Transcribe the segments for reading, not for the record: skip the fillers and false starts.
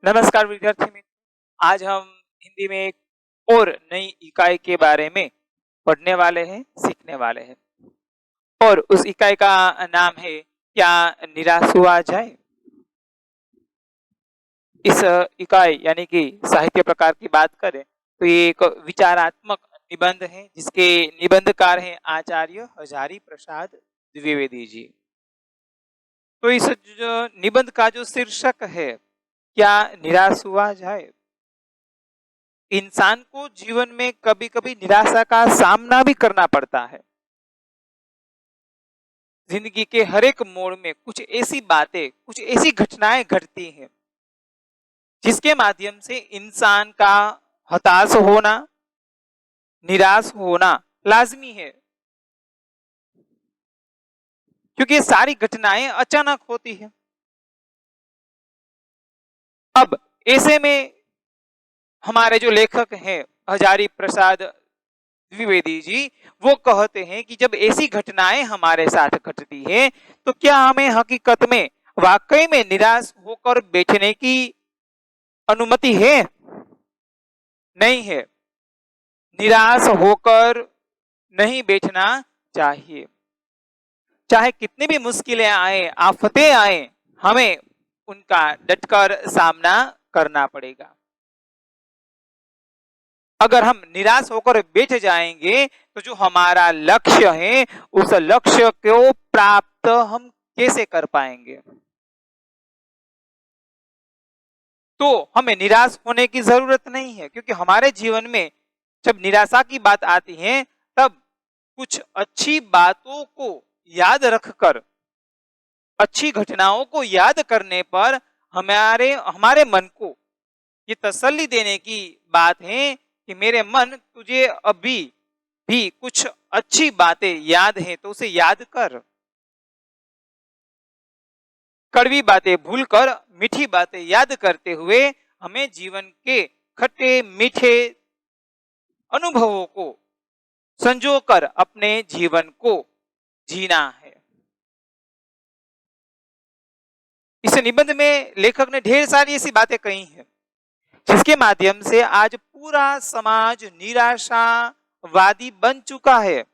नमस्कार विद्यार्थी मित्र। आज हम हिंदी में एक और नई इकाई के बारे में पढ़ने वाले हैं, सीखने वाले हैं। और उस इकाई का नाम है क्या निराश हुआ जाए। इस इकाई यानी कि साहित्य प्रकार की बात करें तो ये एक विचारात्मक निबंध है जिसके निबंधकार हैं आचार्य हजारी प्रसाद द्विवेदी जी। तो इस जो निबंध का जो शीर्षक है क्या निराश हुआ जाए। इंसान को जीवन में कभी कभी निराशा का सामना भी करना पड़ता है। जिंदगी के हर एक मोड़ में कुछ ऐसी बातें, कुछ ऐसी घटनाएं घटती हैं जिसके माध्यम से इंसान का हताश होना, निराश होना लाजमी है, क्योंकि ये सारी घटनाएं अचानक होती हैं। अब ऐसे में हमारे जो लेखक हैं हजारी प्रसाद द्विवेदी जी, वो कहते हैं कि जब ऐसी घटनाएं हमारे साथ घटती है तो क्या हमें हकीकत में वाकई में निराश होकर बैठने की अनुमति है? नहीं है। निराश होकर नहीं बैठना चाहिए। चाहे कितनी भी मुश्किलें आए, आफतें आए, हमें उनका डटकर सामना करना पड़ेगा। अगर हम निराश होकर बैठ जाएंगे तो जो हमारा लक्ष्य है उस लक्ष्य को प्राप्त हम कैसे कर पाएंगे? तो हमें निराश होने की जरूरत नहीं है, क्योंकि हमारे जीवन में जब निराशा की बात आती है तब कुछ अच्छी बातों को याद रखकर, अच्छी घटनाओं को याद करने पर हमारे हमारे मन को ये तसल्ली देने की बात है कि मेरे मन, तुझे अभी भी कुछ अच्छी बातें याद हैं तो उसे याद कर। कड़वी बातें भूलकर मीठी बातें याद करते हुए हमें जीवन के खट्टे मीठे अनुभवों को संजोकर अपने जीवन को जीना है। इस निबंध में लेखक ने ढेर सारी ऐसी बातें कही हैं जिसके माध्यम से आज पूरा समाज निराशावादी बन चुका है।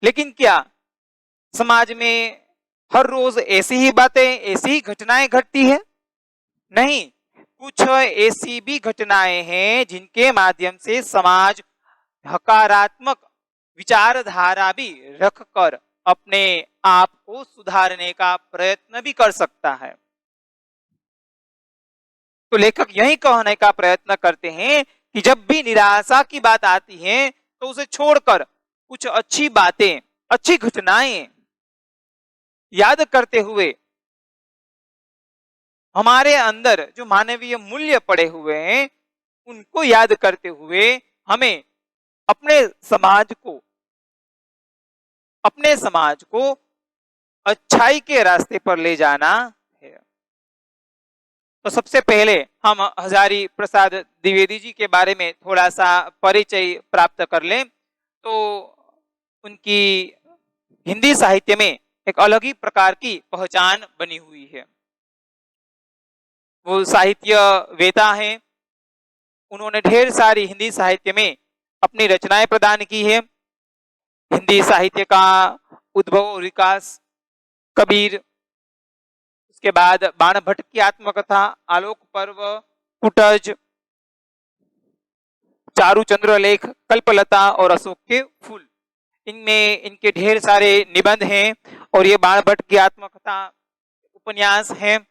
लेकिन क्या समाज में हर रोज ऐसी ही बातें, ऐसी ही घटनाएं घटती है? नहीं, कुछ ऐसी भी घटनाएं हैं जिनके माध्यम से समाज हकारात्मक विचारधारा भी रखकर अपने आप को सुधारने का प्रयत्न भी कर सकता है। तो लेखक यही कहने का प्रयत्न करते हैं कि जब भी निराशा की बात आती है तो उसे छोड़कर कुछ अच्छी बातें, अच्छी घटनाएं याद करते हुए, हमारे अंदर जो मानवीय मूल्य पड़े हुए हैं उनको याद करते हुए हमें अपने समाज को अच्छाई के रास्ते पर ले जाना है। तो सबसे पहले हम हजारी प्रसाद द्विवेदी जी के बारे में थोड़ा सा परिचय प्राप्त कर लें तो उनकी हिंदी साहित्य में एक अलग ही प्रकार की पहचान बनी हुई है। वो साहित्य वेता हैं। उन्होंने ढेर सारी हिंदी साहित्य में अपनी रचनाएं प्रदान की है। हिंदी साहित्य का उद्भव और विकास, कबीर, उसके बाद बाणभट्ट की आत्मकथा, आलोक पर्व, कुटज, चारुचंद्र लेख, कल्पलता और अशोक के फूल, इनमें इनके ढेर सारे निबंध हैं। और ये बाणभट्ट की आत्मकथा उपन्यास है।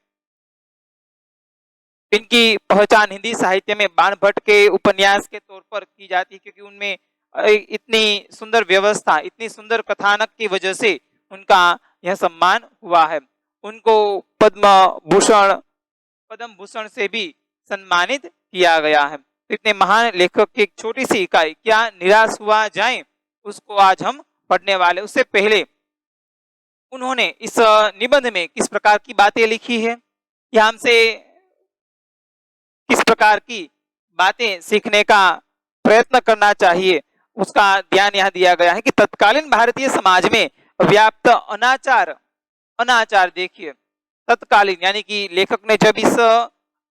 इनकी पहचान हिंदी साहित्य में बाणभट्ट के उपन्यास के तौर पर की जाती है, क्योंकि उनमें इतनी सुंदर व्यवस्था, इतनी सुंदर कथानक की वजह से उनका यह सम्मान हुआ है। उनको पद्म भूषण से भी सम्मानित किया गया है। तो इतने महान लेखक की एक छोटी सी इकाई क्या निराश हुआ जाए, उसको आज हम पढ़ने वाले। उससे पहले उन्होंने इस निबंध में किस प्रकार की बातें लिखी है या हमसे किस प्रकार की बातें सीखने का प्रयत्न करना चाहिए, उसका ध्यान यहाँ दिया गया है कि तत्कालीन भारतीय समाज में व्याप्त अनाचार देखिए, तत्कालीन यानी कि लेखक ने जब इस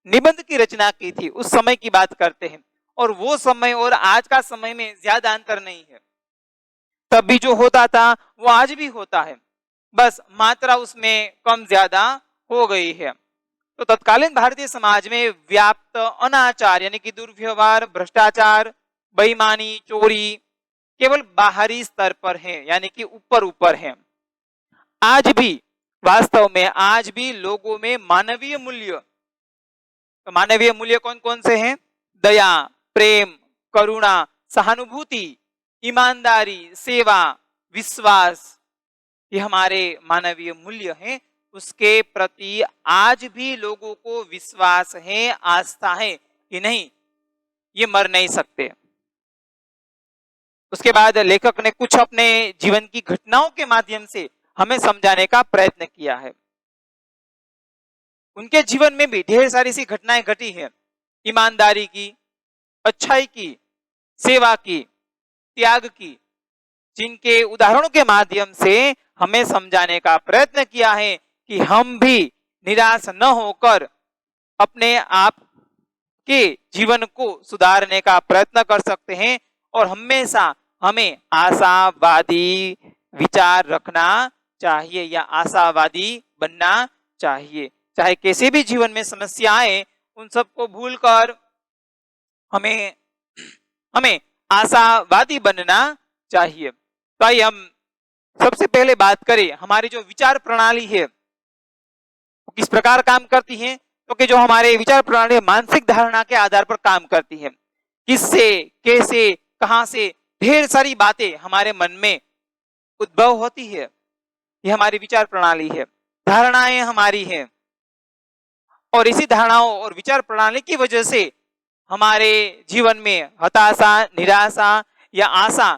निबंध की रचना की थी, उस समय की बात करते हैं। और वो समय और आज का समय में ज्यादा अंतर नहीं है। तब भी जो होता था वो आज भी होता है, बस मात्रा उसमें कम ज्यादा हो गई है। तो तत्कालीन भारतीय समाज में व्याप्त अनाचार यानी कि दुर्व्यवहार, भ्रष्टाचार, बेईमानी, चोरी केवल बाहरी स्तर पर है, यानी कि ऊपर ऊपर है। आज भी, वास्तव में आज भी लोगों में मानवीय मूल्य, तो मानवीय मूल्य कौन कौन से हैं? दया, प्रेम, करुणा, सहानुभूति, ईमानदारी, सेवा, विश्वास, ये हमारे मानवीय मूल्य हैं। उसके प्रति आज भी लोगों को विश्वास है, आस्था है कि नहीं, ये मर नहीं सकते। उसके बाद लेखक ने कुछ अपने जीवन की घटनाओं के माध्यम से हमें समझाने का प्रयत्न किया है। उनके जीवन में भी ढेर सारी सी घटनाएं घटी हैं, ईमानदारी की, अच्छाई की, सेवा की, त्याग की, जिनके उदाहरणों के माध्यम से हमें समझाने का प्रयत्न किया है कि हम भी निराश न होकर अपने आप के जीवन को सुधारने का प्रयत्न कर सकते हैं। और हमेशा हमें आशावादी विचार रखना चाहिए या आशावादी बनना चाहिए। चाहे कैसे भी जीवन में समस्या आए, उन सबको भूलकर हमें हमें आशावादी बनना चाहिए। तो आइए हम सबसे पहले बात करें, हमारी जो विचार प्रणाली है वो किस प्रकार काम करती है। तो कि जो हमारे विचार प्रणाली मानसिक धारणा के आधार पर काम करती है। किससे, कैसे, कहां से ढेर सारी बातें हमारे मन में उद्भव होती है, ये हमारी विचार प्रणाली है, धारणाएं हमारी हैं। और इसी धारणाओं और विचार प्रणाली की वजह से हमारे जीवन में हताशा, निराशा या आशा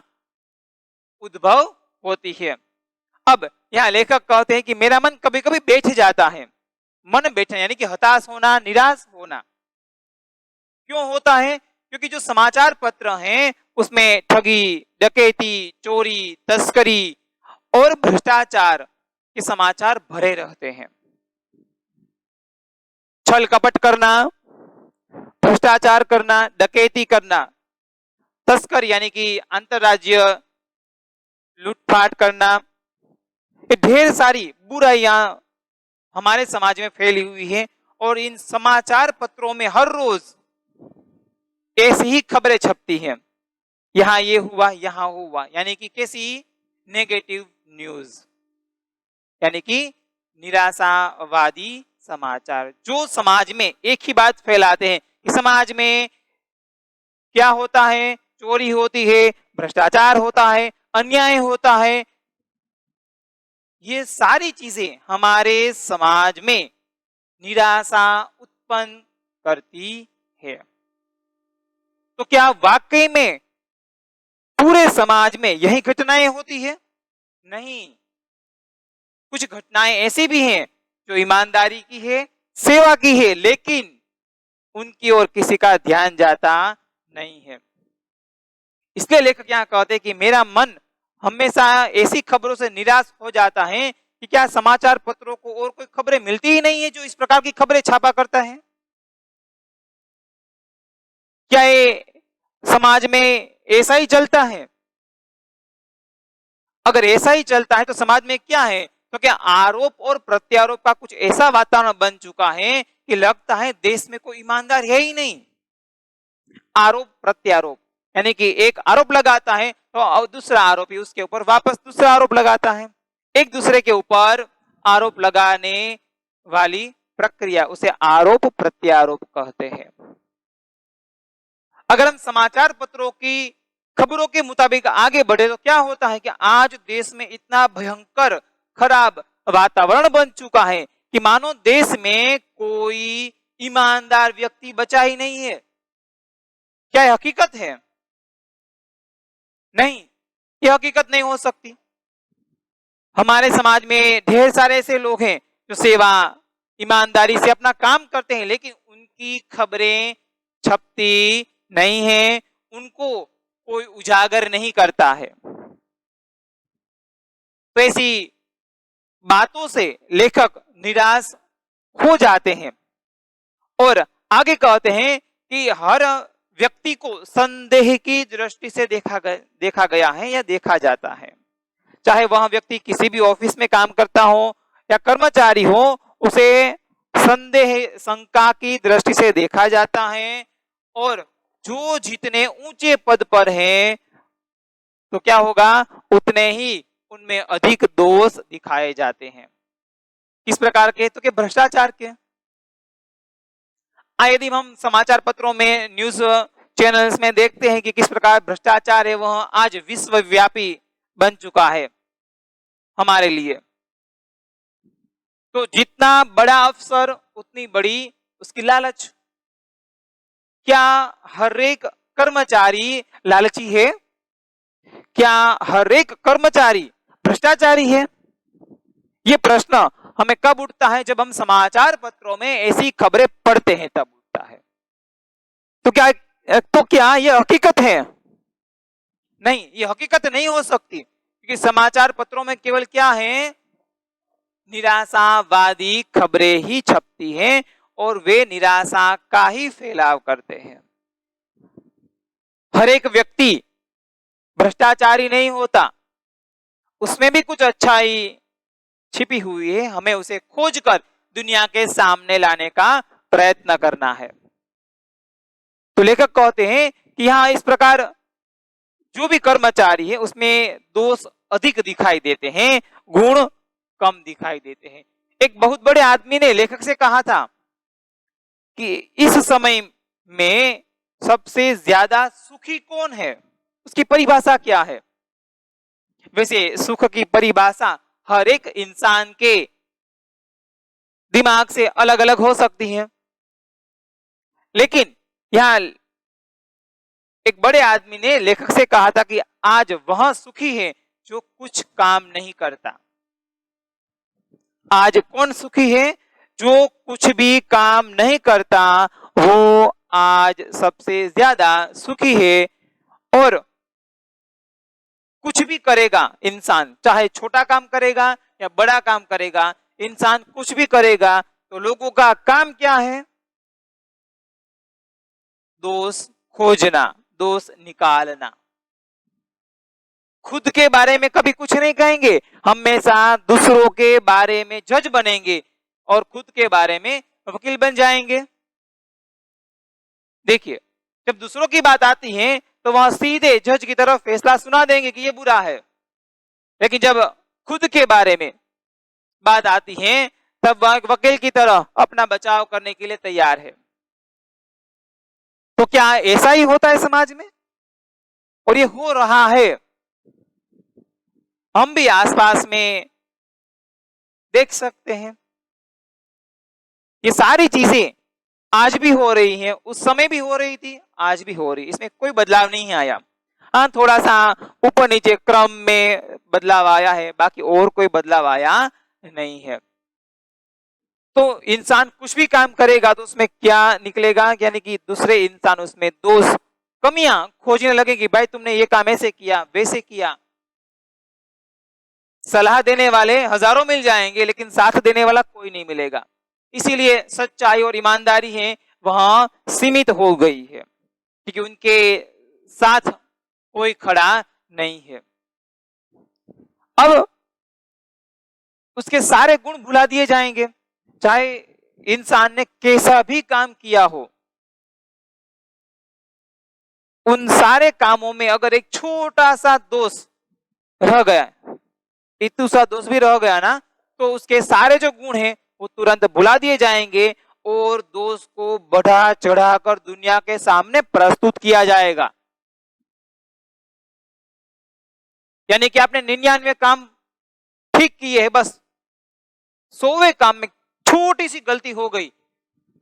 उद्भव होती है। अब यहाँ लेखक कहते हैं कि मेरा मन कभी कभी बैठ जाता है। मन बैठना यानी कि हताश होना, निराश होना क्यों होता है? क्योंकि जो समाचार पत्र हैं उसमें ठगी, डकैती, चोरी, तस्करी और भ्रष्टाचार के समाचार भरे रहते हैं। छल कपट करना, भ्रष्टाचार करना, डकैती करना, तस्कर यानी कि अंतरराज्यीय लूटपाट करना, ये ढेर सारी बुराइयां हमारे समाज में फैली हुई है। और इन समाचार पत्रों में हर रोज ऐसी ही खबरें छपती हैं, यहाँ ये हुआ, यहाँ हुआ, यानी कि कैसी नेगेटिव न्यूज, यानी कि निराशावादी समाचार, जो समाज में एक ही बात फैलाते हैं कि समाज में क्या होता है, चोरी होती है, भ्रष्टाचार होता है, अन्याय होता है। ये सारी चीजें हमारे समाज में निराशा उत्पन्न करती है। तो क्या वाकई में पूरे समाज में यही घटनाएं होती है? नहीं, कुछ घटनाएं ऐसी भी हैं जो ईमानदारी की है, सेवा की है, लेकिन उनकी ओर किसी का ध्यान जाता नहीं है। इसलिए लेखक यहाँ कहते हैं कि मेरा मन हमेशा ऐसी खबरों से निराश हो जाता है कि क्या समाचार पत्रों को और कोई खबरें मिलती ही नहीं है जो इस प्रकार की खबरें छापा करता है? क्या ये समाज में ऐसा ही चलता है? अगर ऐसा ही चलता है तो समाज में क्या है? तो क्या आरोप और प्रत्यारोप का कुछ ऐसा वातावरण बन चुका है कि लगता है देश में कोई ईमानदार है ही नहीं। आरोप प्रत्यारोप यानी कि एक आरोप लगाता है तो दूसरा आरोपी उसके ऊपर वापस दूसरा आरोप लगाता है। एक दूसरे के ऊपर आरोप लगाने वाली प्रक्रिया उसे आरोप प्रत्यारोप कहते हैं। अगर हम समाचार पत्रों की खबरों के मुताबिक आगे बढ़े तो क्या होता है कि आज देश में इतना भयंकर खराब वातावरण बन चुका है कि मानो देश में कोई ईमानदार व्यक्ति बचा ही नहीं है। क्या यह हकीकत है? नहीं, यह हकीकत नहीं हो सकती। हमारे समाज में ढेर सारे ऐसे लोग हैं जो सेवा, ईमानदारी से अपना काम करते हैं, लेकिन उनकी खबरें छपती नहीं है, उनको कोई उजागर नहीं करता है। तो ऐसी बातों से लेखक निराश हो जाते हैं और आगे कहते हैं कि हर व्यक्ति को संदेह की दृष्टि से देखा गया है या देखा जाता है। चाहे वह व्यक्ति किसी भी ऑफिस में काम करता हो या कर्मचारी हो, उसे संदेह शंका की दृष्टि से देखा जाता है। और जो जितने ऊंचे पद पर हैं तो क्या होगा, उतने ही उनमें अधिक दोष दिखाए जाते हैं। किस प्रकार के, तो कि भ्रष्टाचार के। यदि हम समाचार पत्रों में, न्यूज चैनल्स में देखते हैं कि किस प्रकार भ्रष्टाचार है, वह आज विश्वव्यापी बन चुका है हमारे लिए। तो जितना बड़ा अफसर उतनी बड़ी उसकी लालच। क्या हर एक कर्मचारी लालची है? क्या हर एक कर्मचारी भ्रष्टाचारी है? ये प्रश्न हमें कब उठता है? जब हम समाचार पत्रों में ऐसी खबरें पढ़ते हैं तब उठता है। तो क्या यह हकीकत है? नहीं, ये हकीकत नहीं हो सकती, क्योंकि समाचार पत्रों में केवल क्या है, निराशावादी खबरें ही छपती हैं और वे निराशा का ही फैलाव करते हैं। हर एक व्यक्ति भ्रष्टाचारी नहीं होता, उसमें भी कुछ अच्छाई छिपी हुई है, हमें उसे खोजकर दुनिया के सामने लाने का प्रयत्न करना है। तो लेखक कहते हैं कि यहां इस प्रकार जो भी कर्मचारी है उसमें दोष अधिक दिखाई देते हैं, गुण कम दिखाई देते हैं। एक बहुत बड़े आदमी ने लेखक से कहा था कि इस समय में सबसे ज्यादा सुखी कौन है, उसकी परिभाषा क्या है? वैसे सुख की परिभाषा हर एक इंसान के दिमाग से अलग अलग हो सकती है, लेकिन यहां एक बड़े आदमी ने लेखक से कहा था कि आज वह सुखी है जो कुछ काम नहीं करता। आज कौन सुखी है? जो कुछ भी काम नहीं करता, वो आज सबसे ज्यादा सुखी है। और कुछ भी करेगा इंसान, चाहे छोटा काम करेगा या बड़ा काम करेगा, इंसान कुछ भी करेगा तो लोगों का काम क्या है? दोष खोजना, दोष निकालना। खुद के बारे में कभी कुछ नहीं कहेंगे, हमेशा दूसरों के बारे में जज बनेंगे और खुद के बारे में वकील बन जाएंगे। देखिए, जब दूसरों की बात आती है तो वह सीधे जज की तरफ फैसला सुना देंगे कि ये बुरा है, लेकिन जब खुद के बारे में बात आती है तब वह वकील की तरह अपना बचाव करने के लिए तैयार है। तो क्या ऐसा ही होता है समाज में? और ये हो रहा है, हम भी आसपास में देख सकते हैं। ये सारी चीजें आज भी हो रही हैं, उस समय भी हो रही थी, आज भी हो रही, इसमें कोई बदलाव नहीं आया। हाँ, थोड़ा सा ऊपर नीचे क्रम में बदलाव आया है, बाकी और कोई बदलाव आया नहीं है। तो इंसान कुछ भी काम करेगा तो उसमें क्या निकलेगा, यानी कि दूसरे इंसान उसमें दोष कमियां खोजने लगेगी। भाई तुमने ये काम ऐसे किया, वैसे किया। सलाह देने वाले हजारों मिल जाएंगे, लेकिन साथ देने वाला कोई नहीं मिलेगा। इसीलिए सच्चाई और ईमानदारी है वहां सीमित हो गई है, क्योंकि उनके साथ कोई खड़ा नहीं है। अब उसके सारे गुण भुला दिए जाएंगे, चाहे इंसान ने कैसा भी काम किया हो। उन सारे कामों में अगर एक छोटा सा दोष रह गया, इतू सा दोष भी रह गया ना, तो उसके सारे जो गुण हैं वो तुरंत भुला दिए जाएंगे और दोष को बढ़ा चढ़ाकर दुनिया के सामने प्रस्तुत किया जाएगा। यानी कि आपने 99 काम ठीक किए हैं, बस 100वें काम में छोटी सी गलती हो गई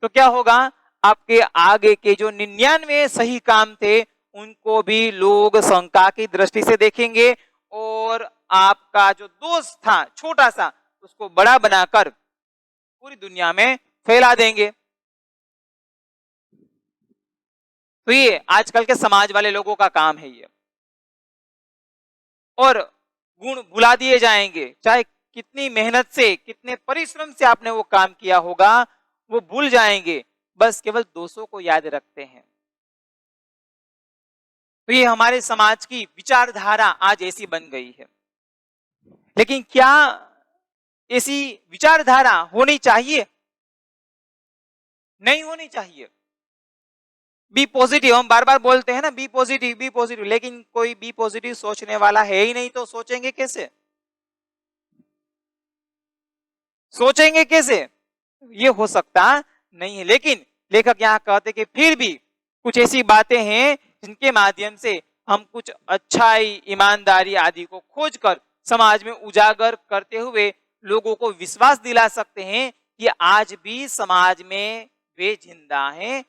तो क्या होगा, आपके आगे के जो 99 सही काम थे उनको भी लोग शंका की दृष्टि से देखेंगे और आपका जो दोष था छोटा सा उसको बड़ा बनाकर पूरी दुनिया में फैला देंगे। तो ये आजकल के समाज वाले लोगों का काम है ये। और गुण भुला दिए जाएंगे, चाहे कितनी मेहनत से, कितने परिश्रम से आपने वो काम किया होगा, वो भूल जाएंगे। बस केवल दोषों को याद रखते हैं। तो ये हमारे समाज की विचारधारा आज ऐसी बन गई है। लेकिन क्या ऐसी विचारधारा होनी चाहिए? नहीं होनी चाहिए। बी पॉजिटिव, हम बार बार बोलते हैं ना, बी पॉजिटिव बी पॉजिटिव, लेकिन कोई बी पॉजिटिव सोचने वाला है ही नहीं, तो सोचेंगे कैसे? सोचेंगे कैसे? ये हो सकता नहीं है। लेकिन लेखक यहाँ कहते कि फिर भी कुछ ऐसी बातें हैं जिनके माध्यम से हम कुछ अच्छाई, ईमानदारी आदि को खोजकर समाज में उजागर करते हुए लोगों को विश्वास दिला सकते हैं कि आज भी समाज में वे जिंदा हैं,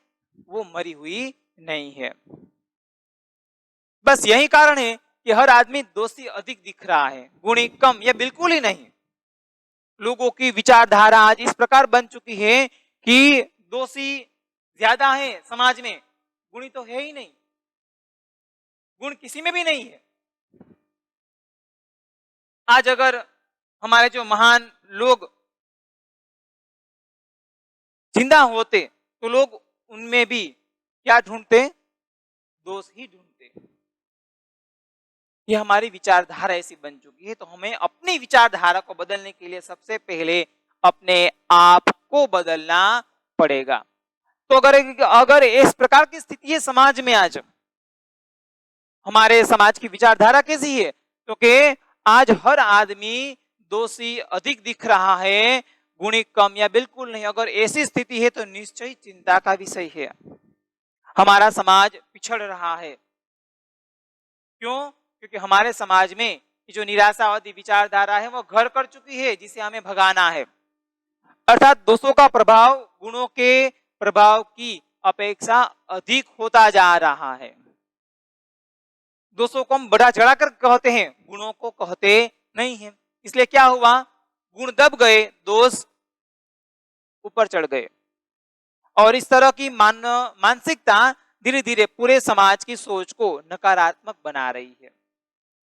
वो मरी हुई नहीं है। बस यही कारण है कि हर आदमी दोषी अधिक दिख रहा है, गुणी कम, या बिल्कुल ही नहीं। लोगों की विचारधारा आज इस प्रकार बन चुकी है कि दोषी ज्यादा है समाज में, गुणी तो है ही नहीं, गुण किसी में भी नहीं है। आज अगर हमारे जो महान लोग जिंदा होते तो लोग उनमें भी क्या ढूंढते? दोष ही ढूंढते। ये हमारी विचारधारा ऐसी बन चुकी है। तो हमें अपनी विचारधारा को बदलने के लिए सबसे पहले अपने आप को बदलना पड़ेगा। तो अगर इस प्रकार की स्थिति है समाज में, आज हमारे समाज की विचारधारा कैसी है? तो कि आज हर आदमी दोषी अधिक दिख रहा है, गुणी कम या बिल्कुल नहीं। अगर ऐसी स्थिति है तो निश्चय चिंता का विषय है। हमारा समाज पिछड़ रहा है। क्यों? क्योंकि हमारे समाज में जो निराशावादी विचारधारा है वो घर कर चुकी है, जिसे हमें भगाना है। अर्थात दोषों का प्रभाव गुणों के प्रभाव की अपेक्षा अधिक होता जा रहा है। दोषों को हम बढ़ा चढ़ाकर कहते हैं, गुणों को कहते नहीं है। इसलिए क्या हुआ? गुण दब गए, दोष ऊपर चढ़ गए। और इस तरह की मानसिकता धीरे धीरे पूरे समाज की सोच को नकारात्मक बना रही है।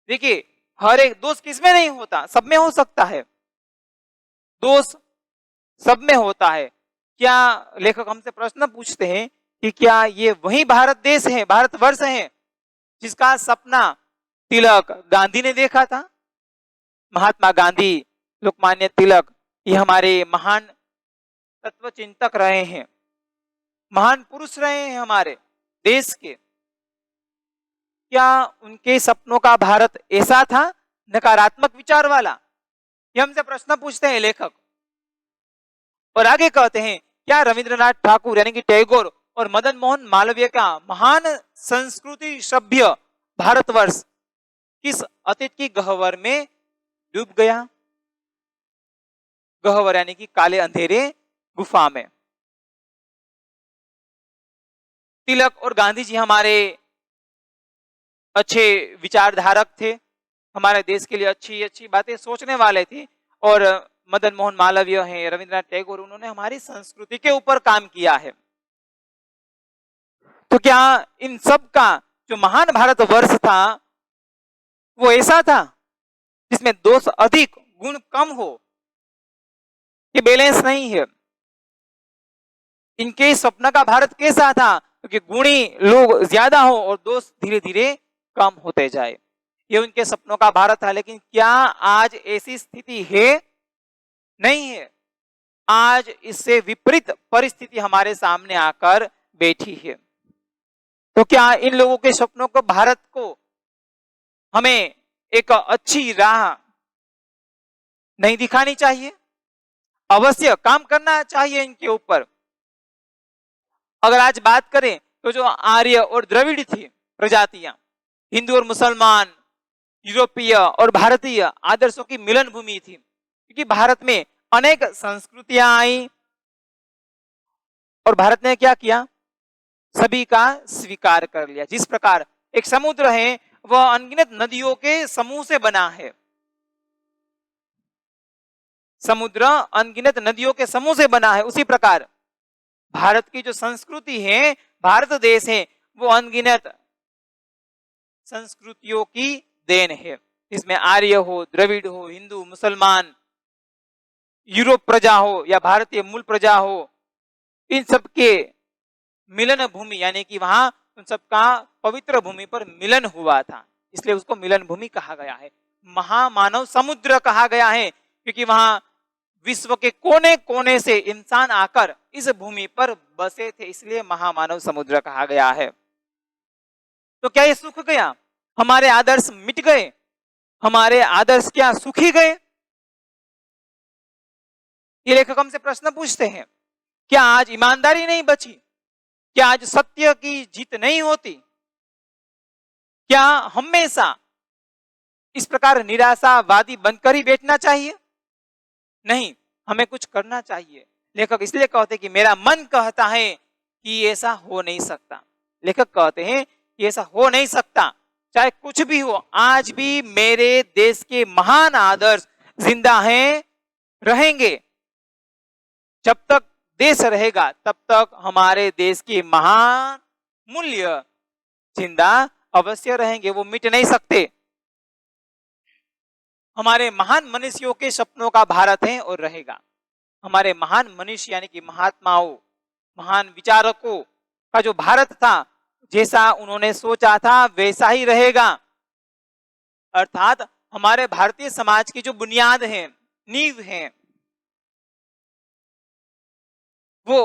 देखिए, हर एक दोष किसमें नहीं होता? सब में हो सकता है। दोष सब में होता है। क्या लेखक हमसे प्रश्न पूछते हैं कि क्या ये वही भारत देश है, भारतवर्ष है, जिसका सपना तिलक गांधी ने देखा था? महात्मा गांधी, लोकमान्य तिलक, ये हमारे महान तत्व चिंतक रहे हैं, महान पुरुष रहे हैं हमारे देश के। क्या उनके सपनों का भारत ऐसा था, नकारात्मक विचार वाला? ये हमसे प्रश्न पूछते हैं लेखक। और आगे कहते हैं, क्या रविंद्रनाथ ठाकुर यानी कि टैगोर और मदन मोहन मालवीय का महान संस्कृति सभ्य भारतवर्ष किस अतीत की गहवर में डूब गया? गहवर यानी कि काले अंधेरे गुफा में। तिलक और गांधी जी हमारे अच्छे विचारधारक थे, हमारे देश के लिए अच्छी अच्छी बातें सोचने वाले थे। और मदन मोहन मालवीय हैं, रविंद्रनाथ टैगोर, उन्होंने हमारी संस्कृति के ऊपर काम किया है। तो क्या इन सब का जो महान भारतवर्ष था वो ऐसा था जिसमें दोष अधिक गुण कम हो? ये बैलेंस नहीं है। इनके स्वप्न का भारत कैसा था? क्योंकि गुणी लोग ज्यादा हो और दोष धीरे धीरे कम होते जाए। ये उनके सपनों का भारत था। लेकिन क्या आज ऐसी स्थिति है? नहीं है। आज इससे विपरीत परिस्थिति हमारे सामने आकर बैठी है। तो क्या इन लोगों के सपनों को, भारत को, हमें एक अच्छी राह नहीं दिखानी चाहिए? अवश्य काम करना चाहिए इनके ऊपर। अगर आज बात करें तो जो आर्य और द्रविड़ थी प्रजातियां, हिंदू और मुसलमान, यूरोपीय और भारतीय आदर्शों की मिलन भूमि थी। क्योंकि भारत में अनेक संस्कृतियां आई और भारत ने क्या किया? सभी का स्वीकार कर लिया। जिस प्रकार एक समुद्र है वह अनगिनत नदियों के समूह से बना है, समुद्र अनगिनत नदियों के समूह से बना है, उसी प्रकार भारत की जो संस्कृति है, भारत देश है, वो अनगिनत संस्कृतियों की देन है। इसमें आर्य हो, द्रविड़ हो, हिंदू, मुसलमान, यूरोप प्रजा हो या भारतीय मूल प्रजा हो, इन सब के मिलन भूमि, यानी कि वहां उन सबका पवित्र भूमि पर मिलन हुआ था, इसलिए उसको मिलन भूमि कहा गया है। महामानव समुद्र कहा गया है क्योंकि वहां विश्व के कोने कोने से इंसान आकर इस भूमि पर बसे थे, इसलिए महामानव समुद्र कहा गया है। तो क्या ये सूख गया? हमारे आदर्श मिट गए? हमारे आदर्श क्या सूखी गए? ये लेखक हमसे प्रश्न पूछते हैं। क्या आज ईमानदारी नहीं बची? क्या आज सत्य की जीत नहीं होती? क्या हमेशा इस प्रकार निराशावादी बनकर ही बैठना चाहिए? नहीं, हमें कुछ करना चाहिए। लेखक इसलिए कहते हैं कि मेरा मन कहता है कि ऐसा हो नहीं सकता। लेखक कहते हैं कि ऐसा हो नहीं सकता, चाहे कुछ भी हो, आज भी मेरे देश के महान आदर्श जिंदा हैं, रहेंगे। जब तक देश रहेगा तब तक हमारे देश के महान मूल्य जिंदा अवश्य रहेंगे, वो मिट नहीं सकते। हमारे महान मनुष्यों के सपनों का भारत है और रहेगा। हमारे महान मनुष्य यानी कि महात्माओं, महान विचारकों का जो भारत था, जैसा उन्होंने सोचा था वैसा ही रहेगा। अर्थात हमारे भारतीय समाज की जो बुनियाद है, नींव है, वो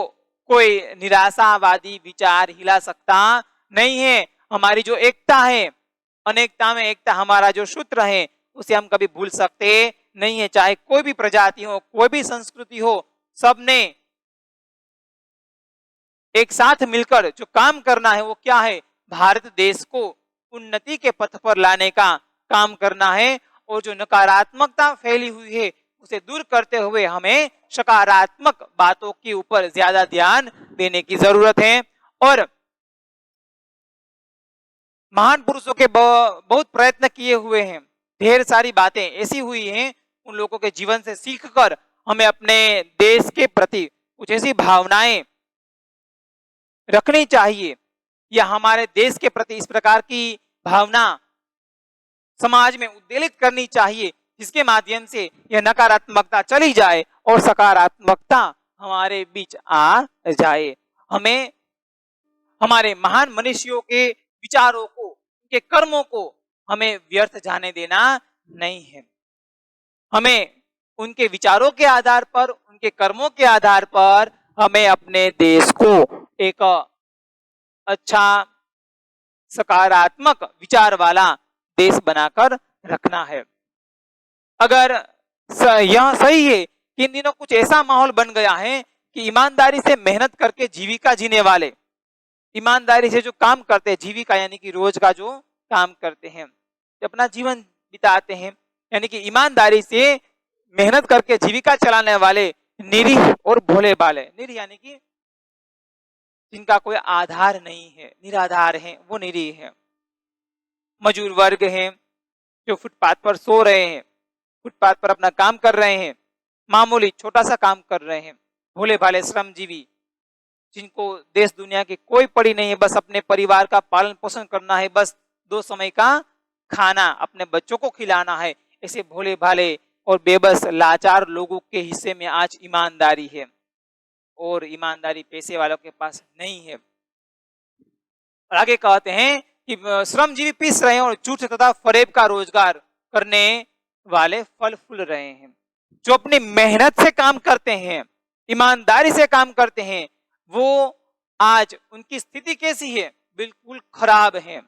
कोई निराशावादी विचार हिला सकता नहीं है। हमारी जो एकता है, अनेकता में एकता, हमारा जो सूत्र है, उसे हम कभी भूल सकते नहीं है। चाहे कोई भी प्रजाति हो, कोई भी संस्कृति हो, सबने एक साथ मिलकर जो काम करना है वो क्या है? भारत देश को उन्नति के पथ पर लाने का काम करना है, और जो नकारात्मकता फैली हुई है उसे दूर करते हुए हमें सकारात्मक बातों के ऊपर ज्यादा ध्यान देने की जरूरत है। और महान पुरुषों के बहुत प्रयत्न किए हुए हैं, ढेर सारी बातें ऐसी हुई हैं, उन लोगों के जीवन से सीखकर हमें अपने देश के प्रति कुछ ऐसी भावनाएं रखनी चाहिए, या हमारे देश के प्रति इस प्रकार की भावना समाज में उद्वेलित करनी चाहिए, जिसके माध्यम से यह नकारात्मकता चली जाए और सकारात्मकता हमारे बीच आ जाए। हमें हमारे महान मनुष्यों के विचारों को, उनके कर्मों को हमें व्यर्थ जाने देना नहीं है। हमें उनके विचारों के आधार पर, उनके कर्मों के आधार पर हमें अपने देश को एक अच्छा सकारात्मक विचार वाला देश बनाकर रखना है। अगर यह सही है कि इन दिनों कुछ ऐसा माहौल बन गया है कि ईमानदारी से मेहनत करके जीविका जीने वाले, ईमानदारी से जो काम करते हैं, जीविका यानी कि रोज का जो काम करते हैं, अपना जीवन बिताते हैं, यानी कि ईमानदारी से मेहनत करके जीविका चलाने वाले निरीह और भोले भाले, निरीह यानी कि जिनका कोई आधार नहीं है, निराधार हैं, वो निरीह है। मजूर वर्ग हैं जो फुटपाथ पर सो रहे हैं, फुटपाथ पर अपना काम कर रहे हैं, मामूली छोटा सा काम कर रहे हैं। भोले भाले श्रमजीवी जिनको देश दुनिया की कोई पड़ी नहीं है, बस अपने परिवार का पालन पोषण करना है, बस 2 समय का खाना अपने बच्चों को खिलाना है, ऐसे भोले भाले और बेबस लाचार लोगों के हिस्से में आज ईमानदारी है, और ईमानदारी पैसे वालों के पास नहीं है। और आगे कहते हैं कि श्रमजीवी पीस रहे हैं और झूठ तथा फरेब का रोजगार करने वाले फल फूल रहे हैं। जो अपनी मेहनत से काम करते हैं, ईमानदारी से काम करते हैं, वो आज उनकी स्थिति कैसी है? बिल्कुल खराब है।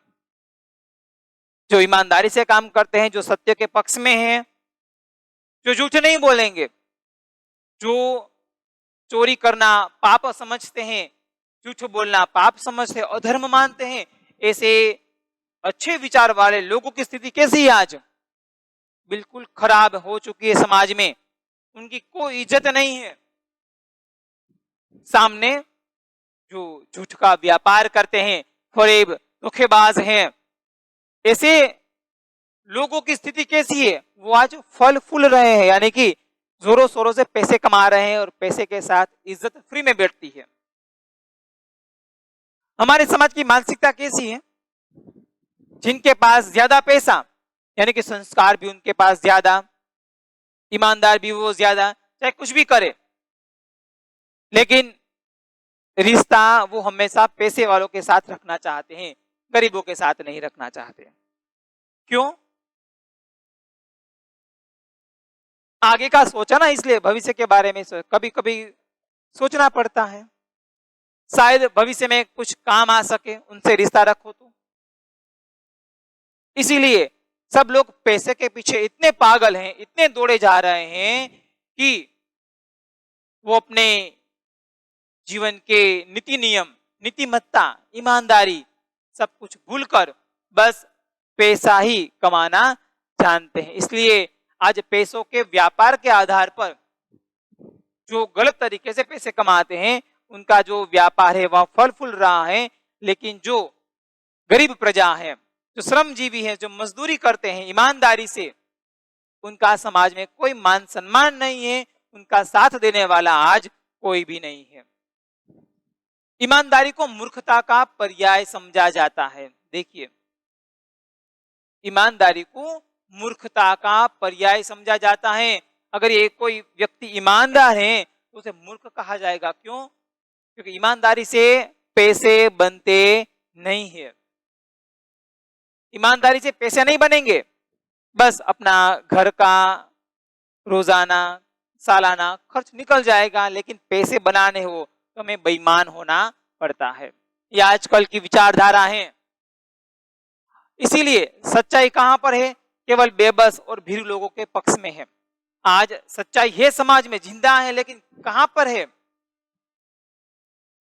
जो ईमानदारी से काम करते हैं, जो सत्य के पक्ष में हैं, जो झूठ नहीं बोलेंगे, जो चोरी करना पाप समझते हैं, झूठ बोलना पाप समझते हैं, अधर्म मानते हैं, ऐसे अच्छे विचार वाले लोगों की स्थिति कैसी है आज? बिल्कुल खराब हो चुकी है समाज में, उनकी कोई इज्जत नहीं है। सामने जो झूठ का व्यापार करते हैं, फरेब धोखेबाज हैं, ऐसे लोगों की स्थिति कैसी है? वो आज फल फूल रहे हैं, यानी कि जोरों शोरों से पैसे कमा रहे हैं, और पैसे के साथ इज्जत फ्री में बैठती है। हमारे समाज की मानसिकता कैसी है? जिनके पास ज्यादा पैसा, यानी कि संस्कार भी उनके पास ज्यादा, ईमानदार भी वो ज्यादा, चाहे कुछ भी करे, लेकिन रिश्ता वो हमेशा पैसे वालों के साथ रखना चाहते हैं, गरीबों के साथ नहीं रखना चाहते। क्यों? आगे का सोचा ना, इसलिए भविष्य के बारे में कभी कभी सोचना पड़ता है, शायद भविष्य में कुछ काम आ सके, उनसे रिश्ता रखो तो। इसीलिए सब लोग पैसे के पीछे इतने पागल हैं, इतने दौड़े जा रहे हैं कि वो अपने जीवन के नीति नियम, नीतिमत्ता, ईमानदारी सब कुछ भूलकर बस पैसा ही कमाना जानते हैं। इसलिए आज पैसों के व्यापार के आधार पर जो गलत तरीके से पैसे कमाते हैं, उनका जो व्यापार है वह फल फूल रहा है। लेकिन जो गरीब प्रजा है, जो श्रमजीवी है, जो मजदूरी करते हैं ईमानदारी से, उनका समाज में कोई मान सम्मान नहीं है, उनका साथ देने वाला आज कोई भी नहीं है। ईमानदारी को मूर्खता का पर्याय समझा जाता है। देखिए, ईमानदारी को मूर्खता का पर्याय समझा जाता है। अगर ये कोई व्यक्ति ईमानदार है तो उसे मूर्ख कहा जाएगा। क्यों? क्योंकि ईमानदारी से पैसे बनते नहीं है। ईमानदारी से पैसे नहीं बनेंगे, बस अपना घर का रोजाना सालाना खर्च निकल जाएगा, लेकिन पैसे बनाने हो तो हमें बेईमान होना पड़ता है। ये आजकल की विचारधारा है। इसीलिए सच्चाई कहां पर है? केवल बेबस और भीरू लोगों के पक्ष में है। आज सच्चाई है समाज में जिंदा है, लेकिन कहां पर है?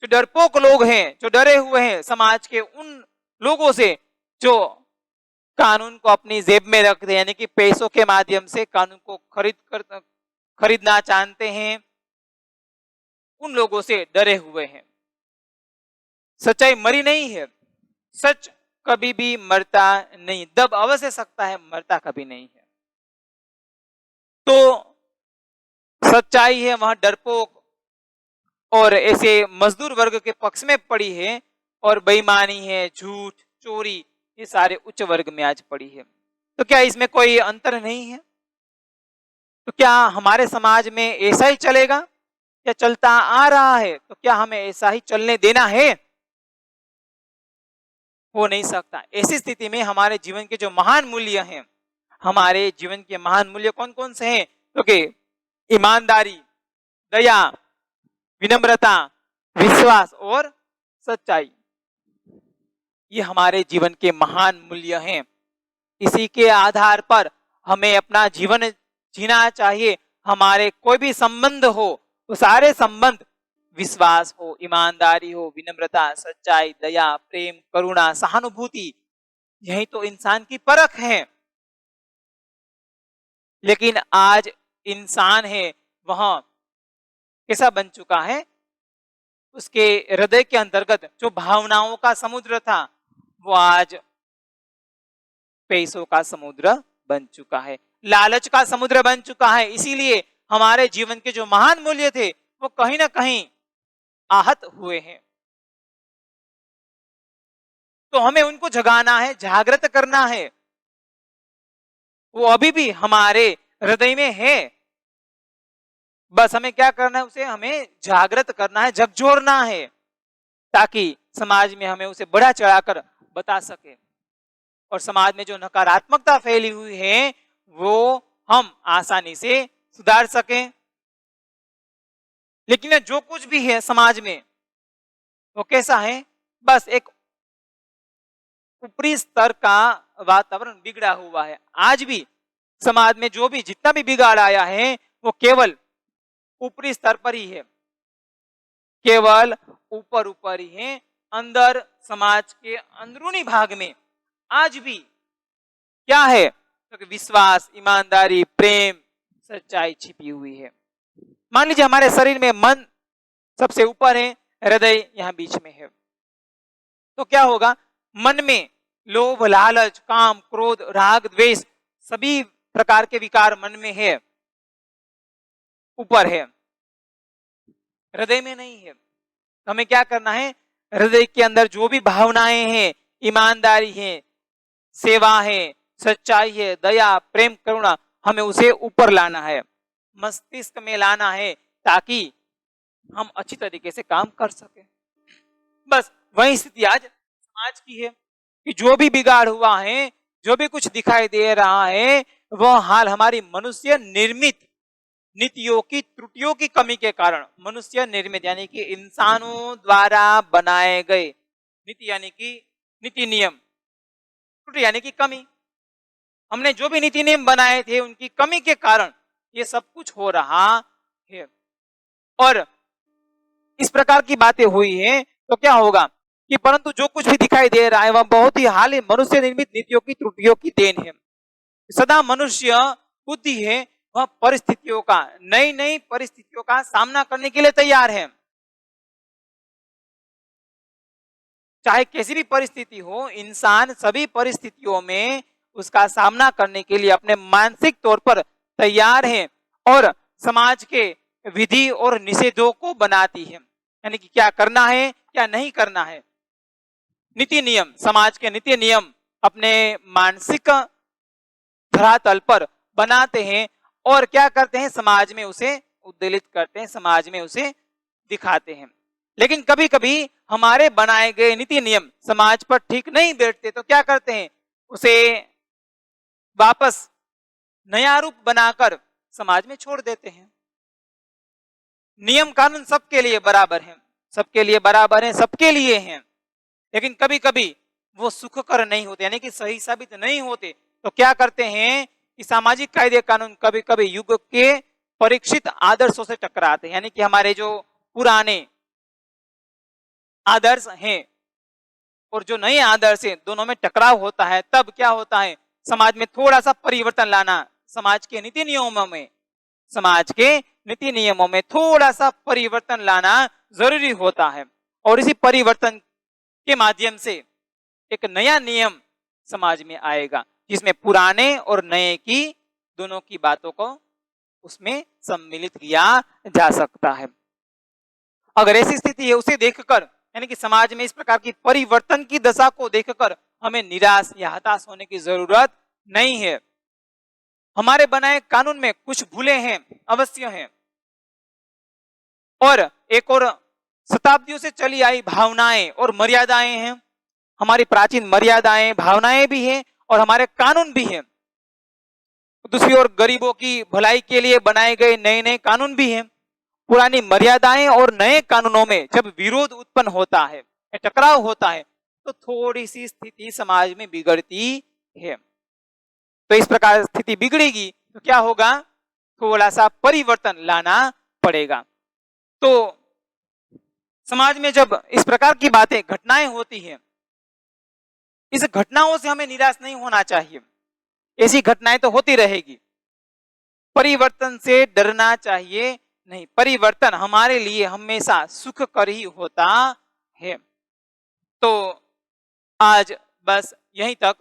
जो डरपोक लोग हैं, जो डरे हुए हैं समाज के उन लोगों से जो कानून को अपनी जेब में रखते हैं, यानी कि पैसों के माध्यम से कानून को खरीदना चाहते हैं, उन लोगों से डरे हुए हैं। सच्चाई मरी नहीं है। सच कभी भी मरता नहीं, दब अवश्य सकता है, मरता कभी नहीं है। तो सच्चाई है वहां डरपोक और ऐसे मजदूर वर्ग के पक्ष में पड़ी है, और बेईमानी है, झूठ, चोरी, ये सारे उच्च वर्ग में आज पड़ी है। तो क्या इसमें कोई अंतर नहीं है? तो क्या हमारे समाज में ऐसा ही चलेगा? क्या चलता आ रहा है तो क्या हमें ऐसा ही चलने देना है? हो नहीं सकता। ऐसी स्थिति में हमारे जीवन के जो महान मूल्य हैं, हमारे जीवन के महान मूल्य कौन कौन से हैं? क्योंकि ईमानदारी, दया, विनम्रता, विश्वास और सच्चाई, ये हमारे जीवन के महान मूल्य हैं। इसी के आधार पर हमें अपना जीवन जीना चाहिए। हमारे कोई भी संबंध हो तो सारे संबंध विश्वास हो, ईमानदारी हो, विनम्रता, सच्चाई, दया, प्रेम, करुणा, सहानुभूति, यही तो इंसान की परख है। लेकिन आज इंसान है वह कैसा बन चुका है? उसके हृदय के अंतर्गत जो भावनाओं का समुद्र था वो आज पैसों का समुद्र बन चुका है, लालच का समुद्र बन चुका है। इसीलिए हमारे जीवन के जो महान मूल्य थे वो कहीं ना कहीं आहत हुए हैं। तो हमें उनको जगाना है, जागृत करना है। वो अभी भी हमारे हृदय में है, बस हमें क्या करना है? उसे हमें जागृत करना है, झकझोरना है, ताकि समाज में हमें उसे बढ़ा चढ़ाकर बता सके, और समाज में जो नकारात्मकता फैली हुई है वो हम आसानी से सुधार सकें। लेकिन जो कुछ भी है समाज में वो कैसा है? बस एक ऊपरी स्तर का वातावरण बिगड़ा हुआ है। आज भी समाज में जो भी जितना भी बिगाड़ आया है वो केवल ऊपरी स्तर पर ही है, केवल ऊपर ऊपर ही है। अंदर समाज के अंदरूनी भाग में आज भी क्या है? तो विश्वास, ईमानदारी, प्रेम, सच्चाई छिपी हुई है। मान लीजिए हमारे शरीर में मन सबसे ऊपर है, हृदय यहाँ बीच में है, तो क्या होगा? मन में लोभ, लालच, काम, क्रोध, राग, द्वेष, सभी प्रकार के विकार मन में है, ऊपर है, हृदय में नहीं है। तो हमें क्या करना है? हृदय के अंदर जो भी भावनाएं हैं, ईमानदारी है, सेवा है, सच्चाई है, दया, प्रेम, करुणा, हमें उसे ऊपर लाना है, मस्तिष्क में लाना है, ताकि हम अच्छी तरीके से काम कर सके। बस वही स्थिति आज समाज की है कि जो भी बिगाड़ हुआ है, जो भी कुछ दिखाई दे रहा है, वह हाल हमारी मनुष्य निर्मित नीतियों की त्रुटियों की कमी के कारण, मनुष्य निर्मित यानी कि इंसानों द्वारा बनाए गए नीति यानी कि नीति नियम, त्रुटि यानी कि कमी, हमने जो भी नीति नियम बनाए थे उनकी कमी के कारण ये सब कुछ हो रहा है। और इस प्रकार की बातें हुई हैं तो क्या होगा कि परंतु जो कुछ भी दिखाई दे रहा है वह बहुत ही हाल ही मनुष्य निर्मित नीतियों की त्रुटियों की देन है। सदा मनुष्य बुद्धि है वह परिस्थितियों का, नई नई परिस्थितियों का सामना करने के लिए तैयार है। चाहे कैसी भी परिस्थिति हो, इंसान सभी परिस्थितियों में उसका सामना करने के लिए अपने मानसिक तौर पर तैयार है और समाज के विधि और निषेधों को बनाती है, यानी कि क्या करना है क्या नहीं करना है। नीति नियम, समाज के नीति नियम अपने मानसिक धरातल पर बनाते हैं और क्या करते हैं, समाज में उसे उद्दोलित करते हैं, समाज में उसे दिखाते हैं। लेकिन कभी कभी हमारे बनाए गए नीति नियम समाज पर ठीक नहीं बैठते तो क्या करते हैं, उसे वापस नया रूप बनाकर समाज में छोड़ देते हैं। नियम कानून सबके लिए बराबर है, सबके लिए बराबर है, सबके लिए हैं, लेकिन कभी कभी वो सुखकर नहीं होते यानी कि सही साबित नहीं होते तो क्या करते हैं कि सामाजिक कायदे कानून कभी कभी युग के परीक्षित आदर्शों से टकराते हैं, यानी कि हमारे जो पुराने आदर्श हैं और जो नए आदर्श हैं दोनों में टकराव होता है। तब क्या होता है, समाज में थोड़ा सा परिवर्तन लाना, समाज के नीति नियमों में, समाज के नीति नियमों में थोड़ा सा परिवर्तन लाना जरूरी होता है और इसी परिवर्तन के माध्यम से एक नया नियम समाज में आएगा जिसमें पुराने और नए की दोनों की बातों को उसमें सम्मिलित किया जा सकता है। अगर ऐसी स्थिति है उसे देखकर, यानी कि समाज में इस प्रकार की परिवर्तन की दशा को देखकर हमें निराश या हताश होने की जरूरत नहीं है। हमारे बनाए कानून में कुछ भूलें हैं, अवश्य हैं, और एक और शताब्दियों से चली आई भावनाएं और मर्यादाएं हैं। हमारी प्राचीन मर्यादाएं भावनाएं भी हैं और हमारे कानून भी हैं। दूसरी ओर गरीबों की भलाई के लिए बनाए गए नए नए कानून भी हैं। पुरानी मर्यादाएं और नए कानूनों में जब विरोध उत्पन्न होता है, टकराव होता है, तो थोड़ी सी स्थिति समाज में बिगड़ती है। तो इस प्रकार स्थिति बिगड़ेगी तो क्या होगा, थोड़ा सा परिवर्तन लाना पड़ेगा। तो समाज में जब इस प्रकार की बातें घटनाएं होती हैं, इस घटनाओं से हमें निराश नहीं होना चाहिए। ऐसी घटनाएं तो होती रहेगी, परिवर्तन से डरना चाहिए नहीं। परिवर्तन हमारे लिए हमेशा सुखकर ही होता है। तो आज बस यहीं तक